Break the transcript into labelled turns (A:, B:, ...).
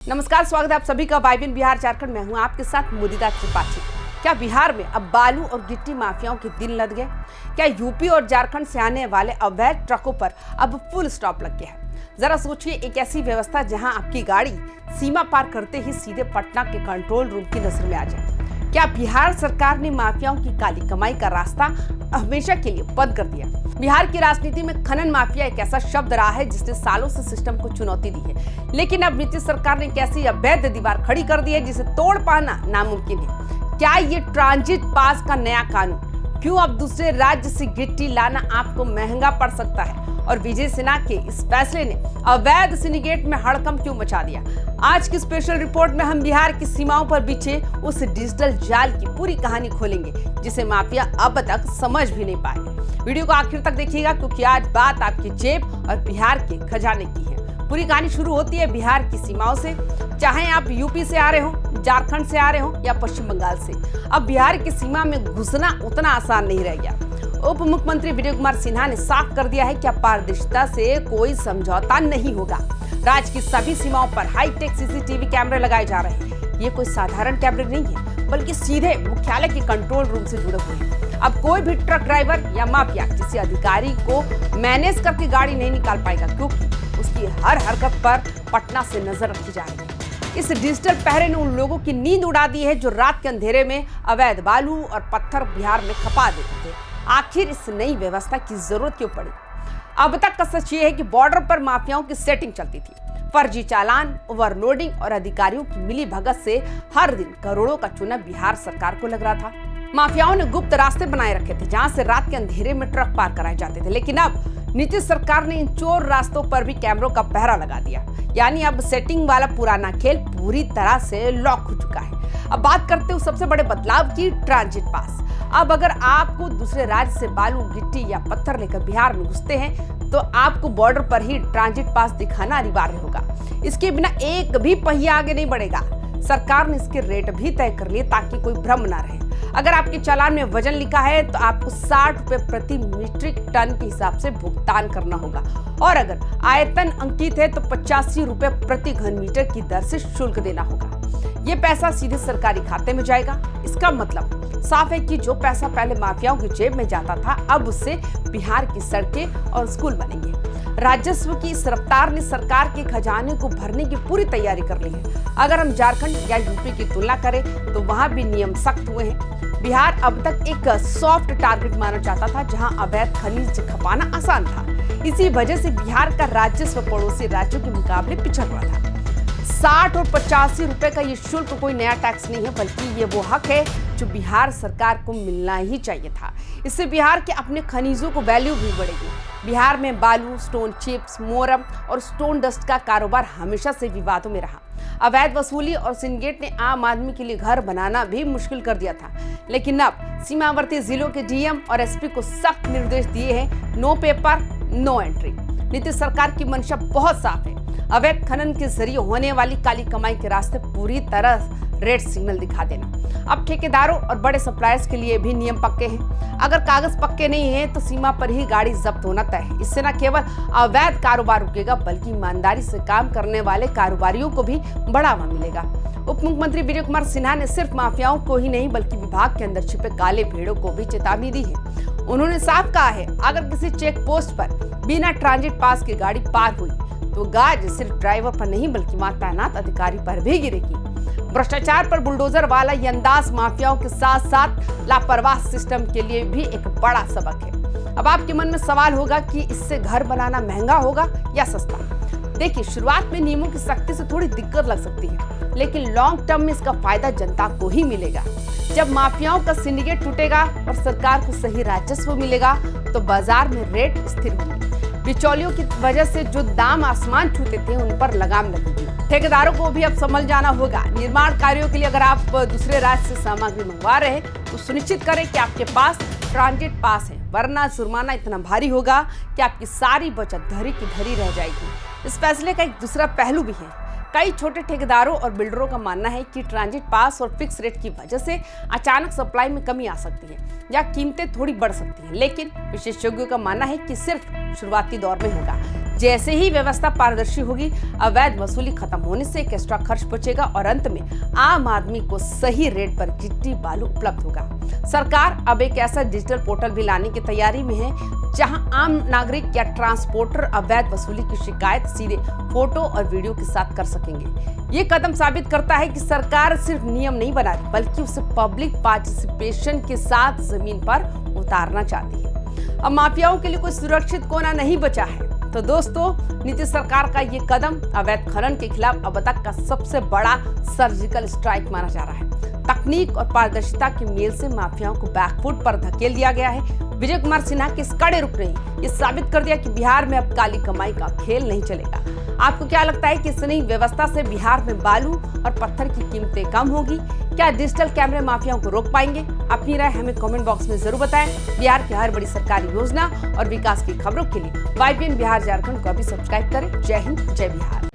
A: नमस्कार, स्वागत है आप सभी का वाइबिन बिहार झारखंड में हूं आपके साथ मुदिता त्रिपाठी। क्या बिहार में अब बालू और गिट्टी माफियाओं के दिन लद गए? क्या यूपी और झारखंड से आने वाले अवैध ट्रकों पर अब फुल स्टॉप लग गया है? जरा सोचिए, एक ऐसी व्यवस्था जहां आपकी गाड़ी सीमा पार करते ही सीधे पटना के कंट्रोल रूम की नजर में आ जाए। क्या बिहार सरकार ने माफियाओं की काली कमाई का रास्ता हमेशा के लिए बंद कर दिया? बिहार की राजनीति में खनन माफिया एक ऐसा शब्द रहा है जिसने सालों से सिस्टम को चुनौती दी है, लेकिन अब नीतीश सरकार ने एक ऐसी अवैध दीवार खड़ी कर दी है जिसे तोड़ पाना नामुमकिन है। क्या ये ट्रांजिट पास का नया कानून क्यों अब दूसरे राज्य से गिट्टी लाना आपको महंगा पड़ सकता है? और विजय सिन्हा के इस फैसले ने अवैध सिंडिकेट में हड़कंप क्यों मचा दिया? आज की स्पेशल रिपोर्ट में हम बिहार की सीमाओं पर बिछे उस डिजिटल जाल की पूरी कहानी खोलेंगे जिसे माफिया अब तक समझ भी नहीं पाए। वीडियो को आखिर तक देखिएगा क्योंकि आज बात आपकी जेब और बिहार के खजाने की है। पूरी कहानी शुरू होती है बिहार की सीमाओं से। चाहे आप यूपी से आ रहे हो, झारखंड से आ रहे हो या पश्चिम बंगाल से, अब बिहार की सीमा में घुसना उतना आसान नहीं रह गया। उप मुख्यमंत्री विजय कुमार सिन्हा ने साफ कर दिया है कि पारदर्शिता से कोई समझौता नहीं होगा। राज्य की सभी सीमाओं पर हाईटेक सीसीटीवी कैमरे लगाए जा रहे हैं। ये कोई साधारण कैमरे नहीं है, बल्कि सीधे मुख्यालय के कंट्रोल रूम से जुड़े हुए हैं। अब कोई भी ट्रक ड्राइवर या माफिया किसी अधिकारी को मैनेज करके गाड़ी नहीं निकाल पाएगा, क्योंकि उसकी हर हरकत पर पटना से नजर रखी जा रही है। इस डिजिटल पहरे ने उन लोगों की नींद उड़ा दी है जो रात के अंधेरे में अवैध बालू और पत्थर बिहार में खपा देते थे। आखिर इस नई व्यवस्था की जरूरत क्यों पड़ी? अब तक का सच ये है कि बॉर्डर पर माफियाओं की सेटिंग चलती थी। फर्जी चालान, ओवरलोडिंग और अधिकारियों की मिली भगत से हर दिन करोड़ों का चूना बिहार सरकार को लग रहा था। माफियाओं ने गुप्त रास्ते बनाए रखे थे जहां से रात के अंधेरे में ट्रक पार कराए जाते थे, लेकिन अब नीतीश सरकार ने इन चोर रास्तों पर भी कैमरों का पहरा लगा दिया। यानी अब सेटिंग वाला पुराना खेल पूरी तरह से लॉक हो चुका है। अब बात करते हैं सबसे बड़े बदलाव की, ट्रांजिट पास। अब अगर आपको दूसरे राज्य से बालू, गिट्टी या पत्थर लेकर बिहार में घुसते हैं तो आपको बॉर्डर पर ही ट्रांजिट पास दिखाना अनिवार्य होगा। इसके बिना एक भी पहिया आगे नहीं बढ़ेगा। सरकार ने इसके रेट भी तय कर लिए ताकि कोई भ्रम ना रहे। अगर आपके चालान में वजन लिखा है तो आपको 60 रुपए प्रति मीट्रिक टन के हिसाब से भुगतान करना होगा, और अगर आयतन अंकित है तो 85 रुपए प्रति घन मीटर की दर से शुल्क देना होगा। ये पैसा सीधे सरकारी खाते में जाएगा। इसका मतलब साफ है कि जो पैसा पहले माफियाओं की जेब में जाता था, अब उससे बिहार की सड़कें और स्कूल बनेंगे। राजस्व की इस रफ्तार ने सरकार के खजाने को भरने की पूरी तैयारी कर ली है। अगर हम झारखंड या यूपी की तुलना करें तो वहां भी नियम सख्त हुए हैं। बिहार अब तक एक सॉफ्ट टारगेट माना जाता था जहां अवैध खनिज खपाना आसान था। इसी वजह से बिहार का राजस्व पड़ोसी राज्यों के मुकाबले पिछड़ रहा था। 60 और 85 रुपए का ये शुल्क कोई नया टैक्स नहीं है, बल्कि ये वो हक है जो बिहार सरकार को मिलना ही चाहिए था। इससे बिहार के अपने खनिजों को वैल्यू भी बढ़ेगी। बिहार में बालू, स्टोन चिप्स, मोरम और स्टोन डस्ट का कारोबार हमेशा से विवादों में रहा। अवैध वसूली और सिंडिकेट ने आम आदमी के लिए घर बनाना भी मुश्किल कर दिया था, लेकिन अब सीमावर्ती जिलों के डीएम और एसपी को सख्त निर्देश दिए हैं, no paper no entry. Nitish सरकार की मंशा बहुत साफ है। अवैध खनन के जरिए होने वाली काली कमाई के रास्ते पूरी तरह रेड सिग्नल दिखा देना। अब ठेकेदारों और बड़े सप्लायर्स के लिए भी नियम पक्के हैं। अगर कागज पक्के नहीं हैं तो सीमा पर ही गाड़ी जब्त होना तय है। इससे न केवल अवैध कारोबार रुकेगा, बल्कि ईमानदारी से काम करने वाले कारोबारियों को भी बढ़ावा मिलेगा। उप मुख्यमंत्री विजय कुमार सिन्हा ने सिर्फ माफियाओं को ही नहीं, बल्कि विभाग के अंदर छिपे काले भेड़ों को भी चेतावनी दी है। उन्होंने साफ कहा है, अगर किसी चेक पोस्ट पर बिना ट्रांजिट पास की गाड़ी पार हुई तो गाज सिर्फ ड्राइवर पर नहीं बल्कि वहां तैनात अधिकारी पर भी गिरेगी। भ्रष्टाचार पर बुलडोजर वाला ये अंदाज माफियाओं के साथ साथ लापरवाह सिस्टम के लिए भी एक बड़ा सबक है। अब आपके मन में सवाल होगा कि इससे घर बनाना महंगा होगा या सस्ता? देखिए, शुरुआत में नियमों की सख्ती से थोड़ी दिक्कत लग सकती है, लेकिन लॉन्ग टर्म में इसका फायदा जनता को ही मिलेगा। जब माफियाओं का सिंडिकेट टूटेगा और सरकार को सही राजस्व मिलेगा तो बाजार में रेट स्थिर होंगे। बिचौलियों की वजह से जो दाम आसमान छूते थे उन पर लगाम लगेगी। ठेकेदारों को भी अब समझ जाना होगा। निर्माण कार्यों के लिए अगर आप दूसरे राज्य से सामग्री मंगवा रहे हैं तो सुनिश्चित करें कि आपके पास ट्रांजिट पास है, वरना जुर्माना इतना भारी होगा कि आपकी सारी बचत धरी की धरी रह जाएगी। इस फैसले का एक दूसरा पहलू भी है। कई छोटे ठेकेदारों और बिल्डरों का मानना है कि ट्रांजिट पास और फिक्स रेट की वजह से अचानक सप्लाई में कमी आ सकती है या कीमतें थोड़ी बढ़ सकती हैं, लेकिन विशेषज्ञों का मानना है कि सिर्फ शुरुआती दौर में होगा। जैसे ही व्यवस्था पारदर्शी होगी, अवैध वसूली खत्म होने से एक एक्स्ट्रा खर्च बचेगा और अंत में आम आदमी को सही रेट पर गिट्टी बालू उपलब्ध होगा। सरकार अब एक ऐसा डिजिटल पोर्टल भी लाने की तैयारी में है जहां आम नागरिक या ट्रांसपोर्टर अवैध वसूली की शिकायत सीधे फोटो और वीडियो के साथ कर सकेंगे। ये कदम साबित करता है कि सरकार सिर्फ नियम नहीं बना रही, बल्कि उसे पब्लिक पार्टिसिपेशन के साथ जमीन पर उतारना चाहती है। अब माफियाओं के लिए कोई सुरक्षित कोना नहीं बचा है। तो दोस्तों, नीतीश सरकार का ये कदम अवैध खनन के खिलाफ अब तक का सबसे बड़ा सर्जिकल स्ट्राइक माना जा रहा है। तकनीक और पारदर्शिता के मेल से माफियाओं को बैकफुट पर धकेल दिया गया है। विजय कुमार सिन्हा के इस कड़े रुख ने ये साबित कर दिया कि बिहार में अब काली कमाई का खेल नहीं चलेगा। आपको क्या लगता है कि इस नई व्यवस्था से बिहार में बालू और पत्थर की कीमतें कम होगी? क्या डिजिटल कैमरे माफियाओं को रोक पाएंगे? अपनी राय हमें कमेंट बॉक्स में जरूर बताएं। बिहार की हर बड़ी सरकारी योजना और विकास की खबरों के लिए YBN बिहार झारखंड को अभी सब्सक्राइब करें। जय हिंद, जय बिहार।